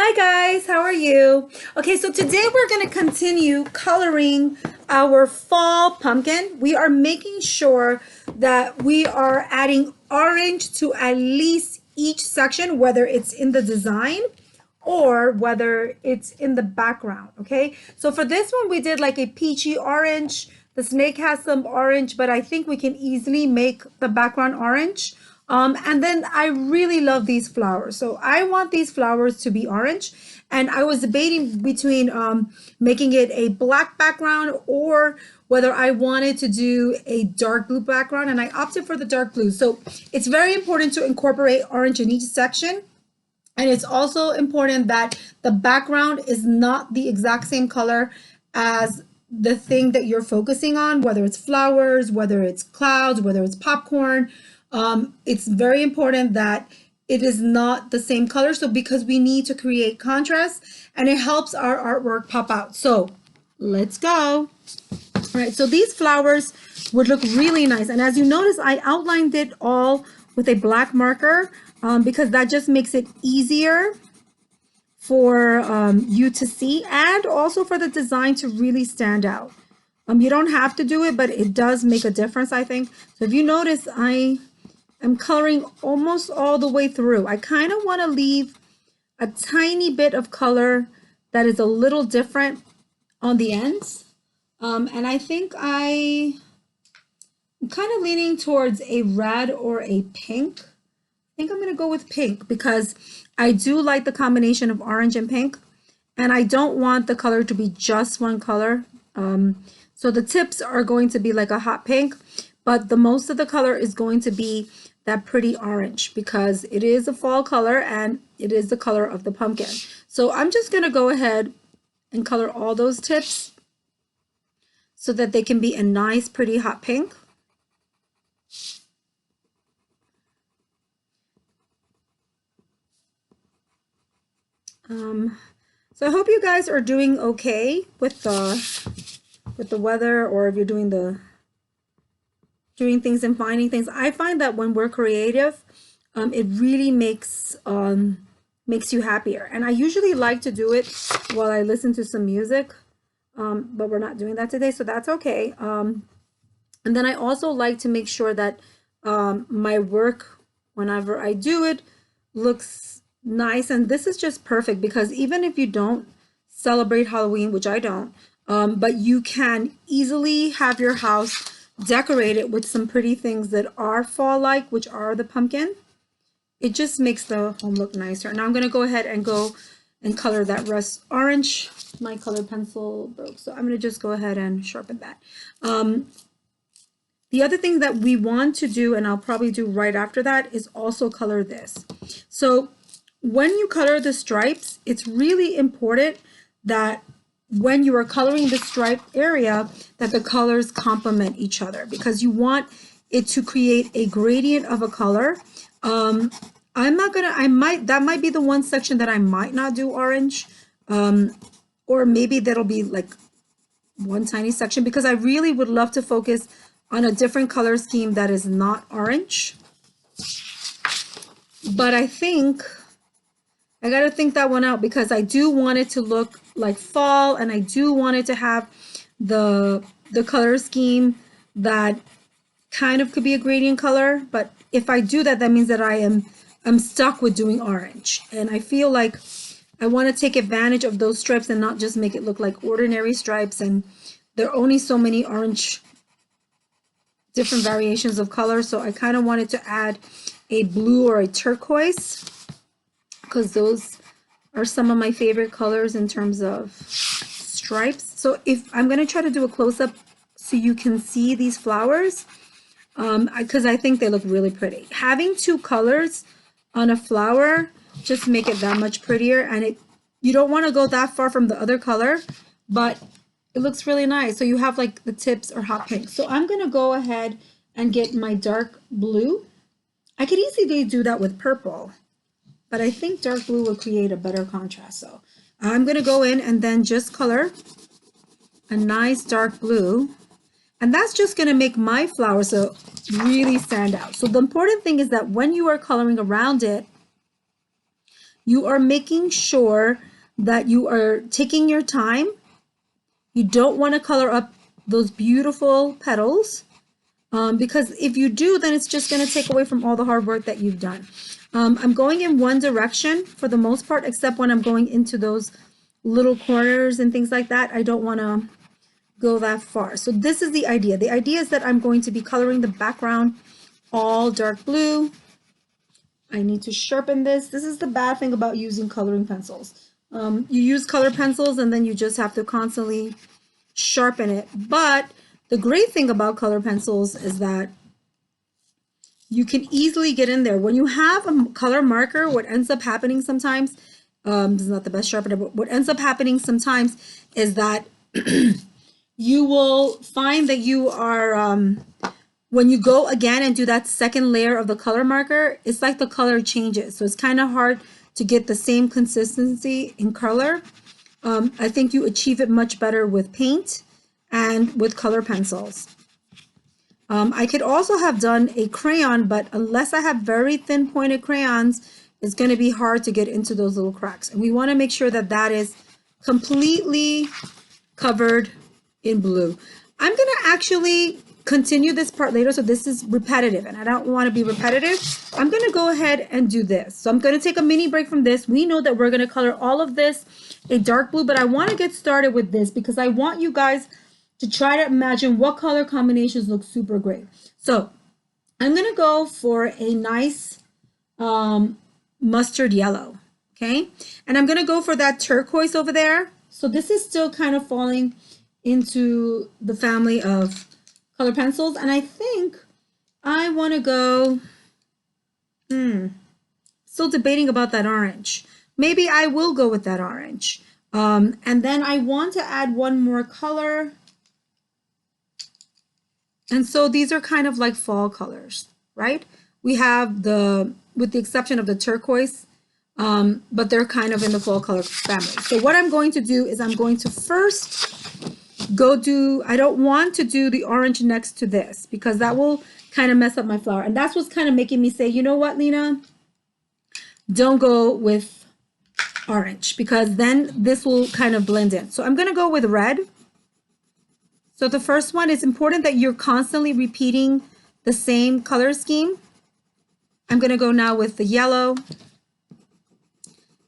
Hi guys, how are you? Okay, so today we're going to continue coloring our fall pumpkin. We are making sure that we are adding orange to at least each section, whether it's in the design or whether it's in the background, okay? So for this one, we did like a peachy orange. The snake has some orange, but I think we can easily make the background orange. And then I really love these flowers. So I want these flowers to be orange. And I was debating between making it a black background or whether I wanted to do a dark blue background. And I opted for the dark blue. So it's very important to incorporate orange in each section. And it's also important that the background is not the exact same color as the thing that you're focusing on, whether it's flowers, whether it's clouds, whether it's popcorn. It's very important that it is not the same color. So because we need to create contrast and it helps our artwork pop out. So let's go. All right, so these flowers would look really nice. And as you notice, I outlined it all with a black marker because that just makes it easier for you to see and also for the design to really stand out. You don't have to do it, but it does make a difference, I think. So if you notice, I am coloring almost all the way through. I kind of want to leave a tiny bit of color that is a little different on the ends. And I think I'm kind of leaning towards a red or a pink. I think I'm going to go with pink because I do like the combination of orange and pink. And I don't want the color to be just one color. So the tips are going to be like a hot pink, but the most of the color is going to be that pretty orange because it is a fall color and it is the color of the pumpkin. So I'm just going to go ahead and color all those tips so that they can be a nice, pretty hot pink. So I hope you guys are doing okay with the weather, or if you're doing things and finding things. I find that when we're creative, it really makes you happier. And I usually like to do it while I listen to some music, but we're not doing that today, so that's okay. And then I also like to make sure that my work, whenever I do it, looks nice. And this is just perfect because even if you don't celebrate Halloween, which I don't, but you can easily have your house decorated with some pretty things that are fall-like, which are the pumpkin. It just makes the home look nicer. Now I'm going to go ahead and go and color that rust orange. My colored pencil broke, so I'm going to just go ahead and sharpen that. The other thing that we want to do, and I'll probably do right after that, is also color this. So when you color the stripes, it's really important that when you are coloring the stripe area, that the colors complement each other because you want it to create a gradient of a color. That might be the one section that I might not do orange, or maybe that'll be like one tiny section because I really would love to focus on a different color scheme that is not orange. But I think I got to think that one out because I do want it to look like fall, and I do want it to have the color scheme that kind of could be a gradient color. But if I do that, that means that I'm stuck with doing orange. And I feel like I want to take advantage of those stripes and not just make it look like ordinary stripes. And there are only so many orange different variations of color. So I kind of wanted to add a blue or a turquoise because those are some of my favorite colors in terms of stripes. So if I'm going to try to do a close-up so you can see these flowers, because I think they look really pretty. Having two colors on a flower just make it that much prettier, and you don't want to go that far from the other color, but it looks really nice. So you have like the tips are hot pink. So I'm going to go ahead and get my dark blue. I could easily do that with purple, but I think dark blue will create a better contrast. So I'm going to go in and then just color a nice dark blue. And that's just going to make my flowers really stand out. So the important thing is that when you are coloring around it, You are making sure that you are taking your time. You don't want to color up those beautiful petals because if you do, then it's just going to take away from all the hard work that you've done. I'm going in one direction for the most part, except when I'm going into those little corners and things like that. I don't want to go that far. So this is the idea. The idea is that I'm going to be coloring the background all dark blue. I need to sharpen this. This is the bad thing about using coloring pencils. You use color pencils and then you just have to constantly sharpen it. But the great thing about color pencils is that you can easily get in there. When you have a color marker, what ends up happening sometimes, this is not the best sharpener, but what ends up happening sometimes is that you will find that you are, when you go again and do that second layer of the color marker, it's like the color changes. So it's kind of hard to get the same consistency in color. I think you achieve it much better with paint and with color pencils. I could also have done a crayon, but unless I have very thin pointed crayons, it's going to be hard to get into those little cracks. And we want to make sure that that is completely covered in blue. I'm going to actually continue this part later. So this is repetitive and I don't want to be repetitive. I'm going to go ahead and do this. So I'm going to take a mini break from this. We know that we're going to color all of this a dark blue, but I want to get started with this because I want you guys to try to imagine what color combinations look super great. So I'm going to go for a nice mustard yellow. Okay. And I'm going to go for that turquoise over there. So this is still kind of falling into the family of color pencils. And I think I want to go, still debating about that orange. Maybe I will go with that orange. And then I want to add one more color. And so these are kind of like fall colors, right? We have with the exception of the turquoise, but they're kind of in the fall color family. So what I'm going to do is I'm going to first I don't want to do the orange next to this because that will kind of mess up my flower. And that's what's kind of making me say, you know what, Lena? Don't go with orange because then this will kind of blend in. So I'm going to go with red. So the first one, is important that you're constantly repeating the same color scheme. I'm going to go now with the yellow.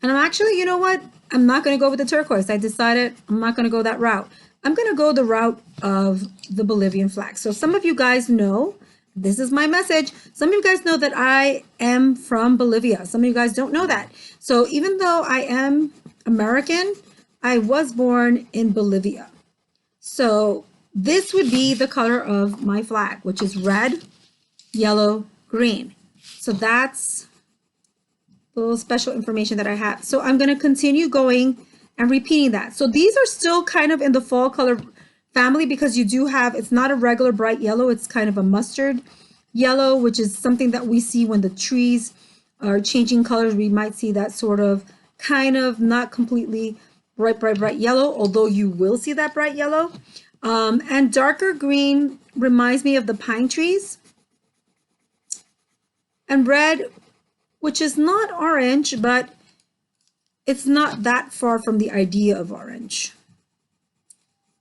And I'm actually, you know what? I'm not going to go with the turquoise. I decided I'm not going to go that route. I'm going to go the route of the Bolivian flag. So some of you guys know, this is my message. Some of you guys know that I am from Bolivia. Some of you guys don't know that. So even though I am American, I was born in Bolivia. So this would be the color of my flag, which is red, yellow, green. So that's the little special information that I have. So I'm going to continue going and repeating that. So these are still kind of in the fall color family because you do have, it's not a regular bright yellow, it's kind of a mustard yellow, which is something that we see when the trees are changing colors. We might see that sort of kind of not completely bright yellow, although you will see that bright yellow. And darker green reminds me of the pine trees. And red, which is not orange, but it's not that far from the idea of orange.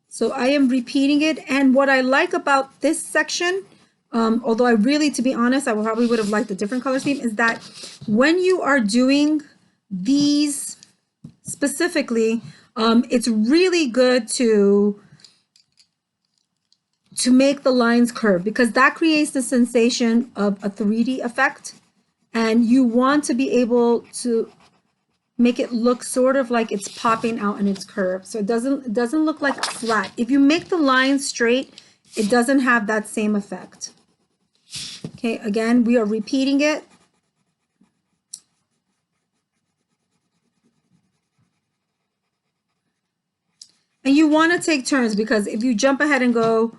So I am repeating it. And what I like about this section, although I really, to be honest, I probably would have liked a different color scheme, is that when you are doing these specifically, it's really good to make the lines curve because that creates the sensation of a 3D effect. And you want to be able to make it look sort of like it's popping out in its curve. So it doesn't look like flat. If you make the line straight, it doesn't have that same effect. Okay, again, we are repeating it. And you want to take turns because if you jump ahead and go,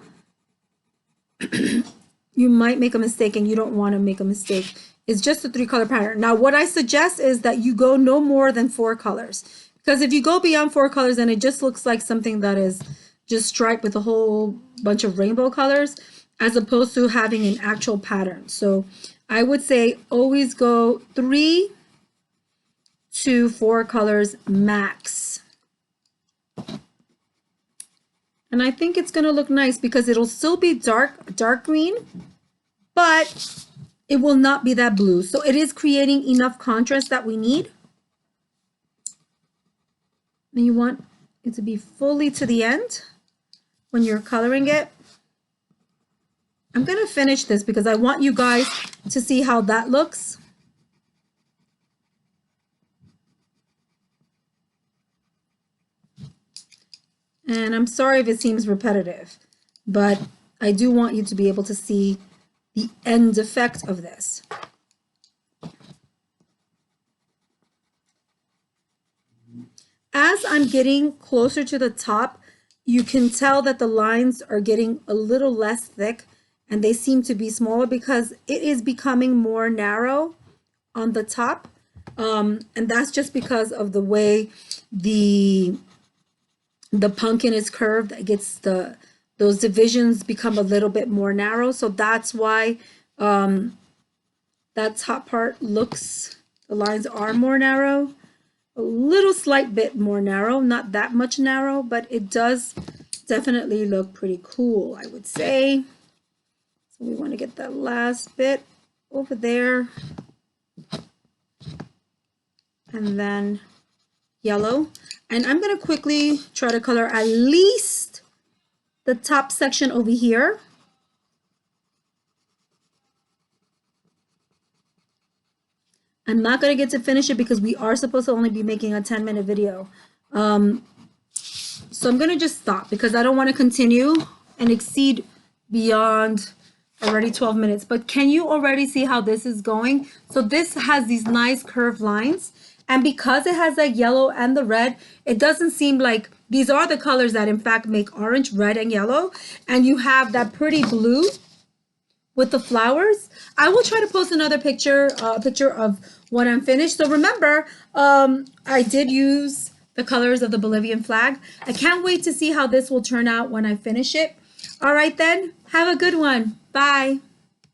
you might make a mistake and you don't want to make a mistake. It's just a 3-color pattern. Now, what I suggest is that you go no more than 4 colors. Because if you go beyond 4 colors, then it just looks like something that is just striped with a whole bunch of rainbow colors, as opposed to having an actual pattern. So I would say always go 3 to 4 colors max. And I think it's gonna look nice because it'll still be dark green, but it will not be that blue. So it is creating enough contrast that we need. And you want it to be fully to the end when you're coloring it. I'm gonna finish this because I want you guys to see how that looks. And I'm sorry if it seems repetitive, but I do want you to be able to see the end effect of this. As I'm getting closer to the top, you can tell that the lines are getting a little less thick and they seem to be smaller because it is becoming more narrow on the top. And that's just because of the way the pumpkin is curved. It gets those divisions become a little bit more narrow. So that's why that top part looks, the lines are more narrow, a little slight bit more narrow, not that much narrow, but it does definitely look pretty cool, I would say. So we want to get that last bit over there. And then yellow. And I'm going to quickly try to color at least the top section over here. I'm not going to get to finish it because we are supposed to only be making a 10-minute video. So I'm going to just stop because I don't want to continue and exceed beyond already 12 minutes. But can you already see how this is going? So this has these nice curved lines. And because it has that yellow and the red, it doesn't seem like these are the colors that in fact make orange, red, and yellow. And you have that pretty blue with the flowers. I will try to post another picture, a picture of when I'm finished. So remember, I did use the colors of the Bolivian flag. I can't wait to see how this will turn out when I finish it. All right then, have a good one. Bye.